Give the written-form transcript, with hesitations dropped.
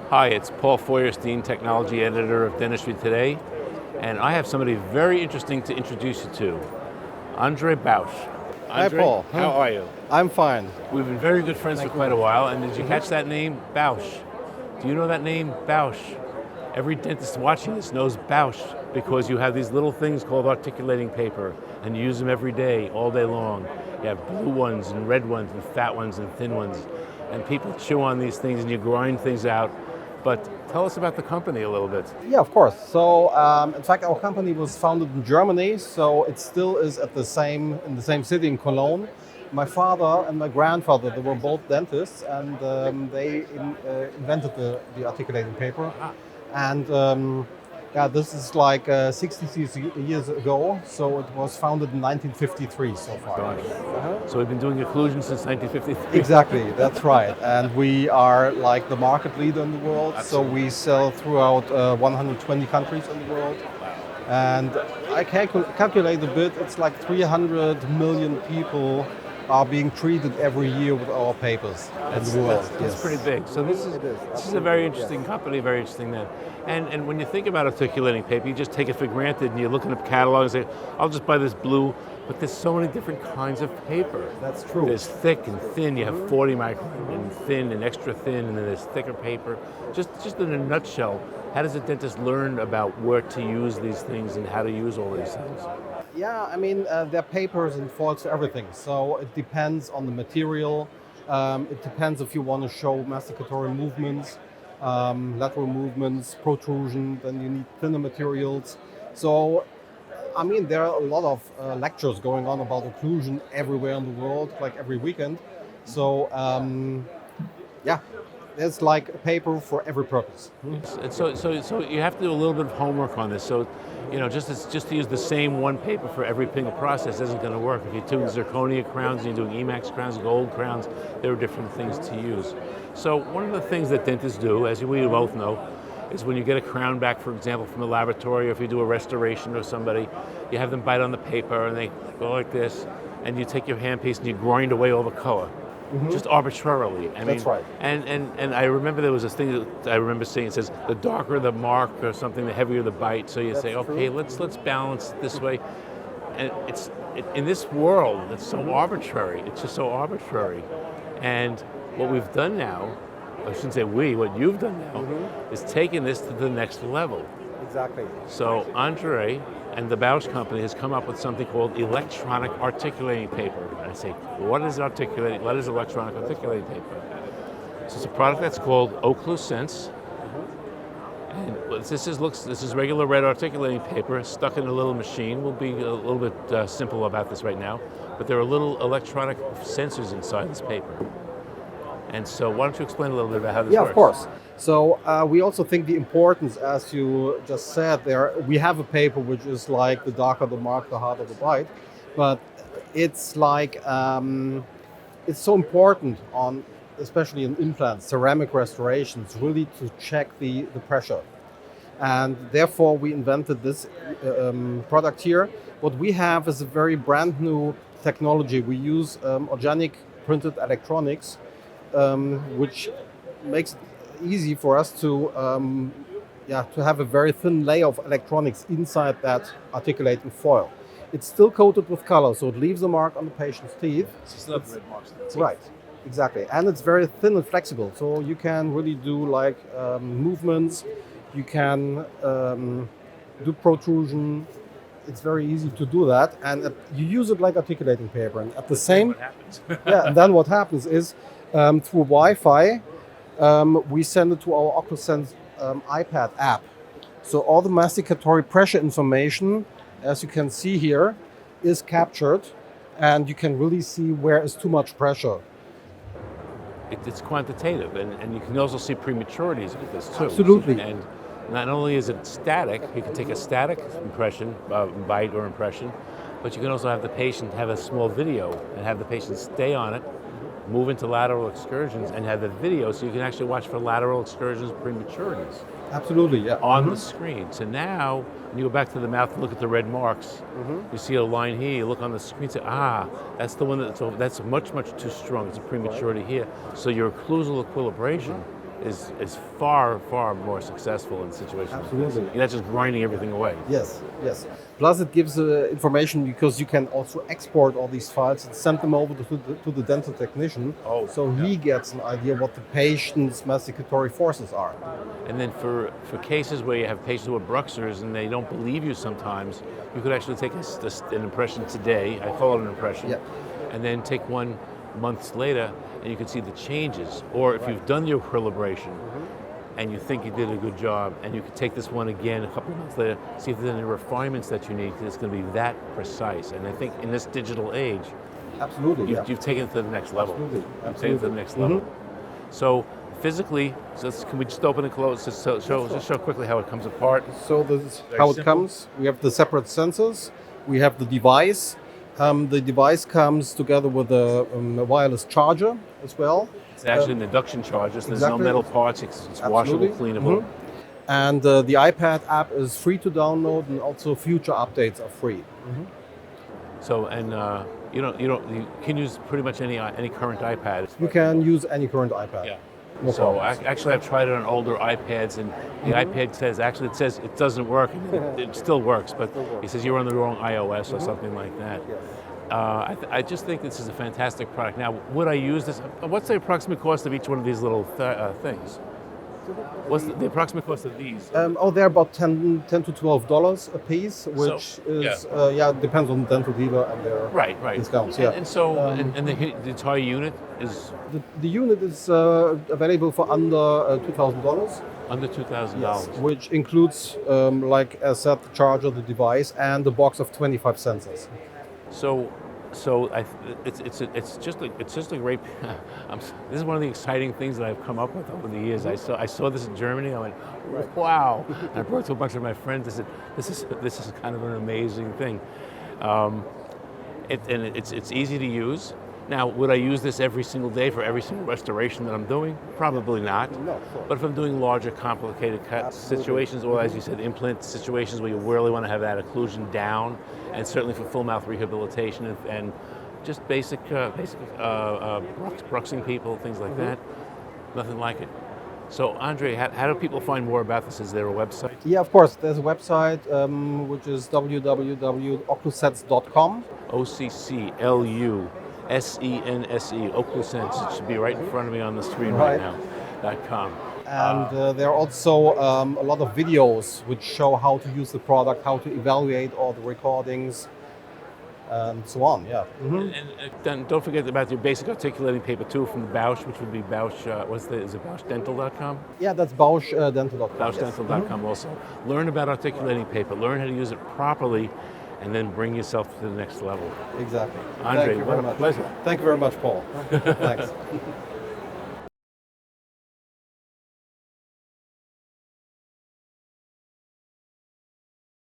Hi, it's Paul Feuerstein, Technology Editor of Dentistry Today, and I have somebody very interesting to introduce you to, André Bausch. Hi, Andre, Paul. how are you? I'm fine. We've been very good friends for quite a while, and did you catch that name, Bausch? Do you know that name, Bausch? Every dentist watching this knows Bausch because you have these little things called articulating paper, and you use them every day, all day long. You have blue ones and red ones and fat ones and thin ones, and people chew on these things and you grind things out. But tell us about the company a little bit. Yeah, of course. So, in fact, our company was founded in Germany, so it still is in the same city in Cologne. My father and my grandfather, they were both dentists, and they invented the articulating paper. And yeah, this is like 66 years ago, so it was founded in 1953 so far. So we've been doing occlusion since 1953. Exactly, that's right. And we are like the market leader in the world. Absolutely. So we sell throughout 120 countries in the world. And I calculate a bit, it's like 300 million people are being treated every year with our papers in the world. That's pretty big. So this is a very interesting company, very interesting then. And when you think about articulating paper, you just take it for granted and you're looking at catalogs and say, I'll just buy this blue, but there's so many different kinds of paper. That's true. There's thick and thin, you have 40 micron and thin and extra thin, and then there's thicker paper. Just in a nutshell, how does a dentist learn about where to use these things and how to use all these things? Yeah, I mean, there are papers and foils for everything. So it depends on the material. It depends if you want to show masticatory movements, lateral movements, protrusion, then you need thinner materials. So, I mean, there are a lot of lectures going on about occlusion everywhere in the world, like every weekend. So, yeah, there's like a paper for every purpose. And so you have to do a little bit of homework on this. So, you know, just to use the same one paper for every single process isn't going to work. If you're doing zirconia crowns and you're doing Emax crowns, gold crowns, there are different things to use. So one of the things that dentists do, as we both know, is when you get a crown back, for example, from the laboratory, or if you do a restoration or somebody, you have them bite on the paper and they go like this, and you take your handpiece and you grind away all the color. Just arbitrarily. I mean, That's right. And I remember there was this thing that I remember seeing. It says the darker the mark or something, the heavier the bite. So you say, okay, let's balance it this way. And in this world, it's so arbitrary. It's just so arbitrary. And what we've done now, I shouldn't say we, what you've done now, is taken this to the next level. Exactly. So Andre and the Bausch company has come up with something called electronic articulating paper. And I say, what is electronic articulating paper? So it's a product that's called OccluSense. And this is regular red articulating paper stuck in a little machine. We'll be a little bit simple about this right now, but there are little electronic sensors inside this paper. And so why don't you explain a little bit about how this works? Yeah, of course. So we also think the importance, as you just said there, we have a paper which is like the darker the mark, the harder the bite. But it's like, it's so important on, especially in implants, ceramic restorations, really to check the pressure. And therefore we invented this product here. What we have is a very brand new technology. We use organic printed electronics, which makes it easy for us to have a very thin layer of electronics inside that articulating foil. It's still coated with color, so it leaves a mark on the patient's teeth. Right, exactly. And it's very thin and flexible, so you can really do like movements, you can do protrusion. It's very easy to do that, and you use it like articulating paper. And at the same, and then what happens is through Wi-Fi, we send it to our OccluSense iPad app. So all the masticatory pressure information, as you can see here, is captured, and you can really see where is too much pressure. It's quantitative, and you can also see prematurities with this too. Absolutely. And not only is it static, you can take a static impression, bite or impression, but you can also have the patient have a small video and have the patient stay on it, move into lateral excursions, and have the video so you can actually watch for lateral excursions, prematurities. Absolutely, yeah. On the screen. So now, when you go back to the mouth and look at the red marks, you see a line here, you look on the screen, say, that's the one that's much, much too strong. It's a prematurity here. So your occlusal equilibration is far, far more successful in situations like this. Absolutely. You're not just grinding everything away. Yes, yes. Plus, it gives information because you can also export all these files and send them over to the dental technician. Oh, so he gets an idea what the patient's masticatory forces are. And then for cases where you have patients who are bruxers and they don't believe you sometimes, you could actually take an impression today, I call it an impression, and then take one months later and you can see the changes. Or if you've done your equilibration and you think you did a good job, and you can take this one again a couple of months later, see if there's any refinements that you need, because it's going to be that precise. And I think in this digital age, absolutely, you've taken it to the next level. Absolutely. You've taken it to the next level. So physically, can we just open and close? Just show quickly how it comes apart. So this is how it comes. We have the separate sensors. We have the device. The device comes together with a wireless charger as well. It's actually an induction charger, so there's exactly. no metal parts. It's washable, cleanable. And the iPad app is free to download, and also future updates are free. So, and you can use pretty much any current iPad. You can use any current iPad. Yeah. No So problems. actually, I've tried it on older iPads, and the iPad says it doesn't work. It still works, but it says you're on the wrong iOS or something like that. Yes. I just think this is a fantastic product. Now, would I use this? What's the approximate cost of each one of these little things? What's the approximate cost of these? They're about $10 to $12 a piece, which is depends on the dental dealer and their right discounts. And so, and the entire unit is the unit is available for under $2,000. under $2,000. Yes, which includes, like I said, the charger, the device, and the box of 25 sensors. So it's just a great. This is one of the exciting things that I've come up with over the years. I saw this in Germany. I went, wow! And I brought it to a bunch of my friends. I said, this is kind of an amazing thing. It's easy to use. Now, would I use this every single day for every single restoration that I'm doing? Probably not. No, of course. But if I'm doing larger, complicated cut situations, or as you said, implant situations where you really want to have that occlusion down, and certainly for full mouth rehabilitation and just basic bruxing people, things like that, nothing like it. So, Andre, how do people find more about this? Is there a website? Yeah, of course. There's a website which is www.occlusense.com. OccluSense, OccluSense. It should be right in front of me on the screen right now. .com. And there are also a lot of videos which show how to use the product, how to evaluate all the recordings, and so on. Yeah. And then don't forget about your basic articulating paper too from the Bausch, which would be Bausch. Is it BauschDental.com? Yeah, that's BauschDental.com. BauschDental.com also. Learn about articulating paper. Learn how to use it properly, and then bring yourself to the next level. Exactly. Andre, Thank you what very a much. pleasure. Thank you very much, Paul. Thanks.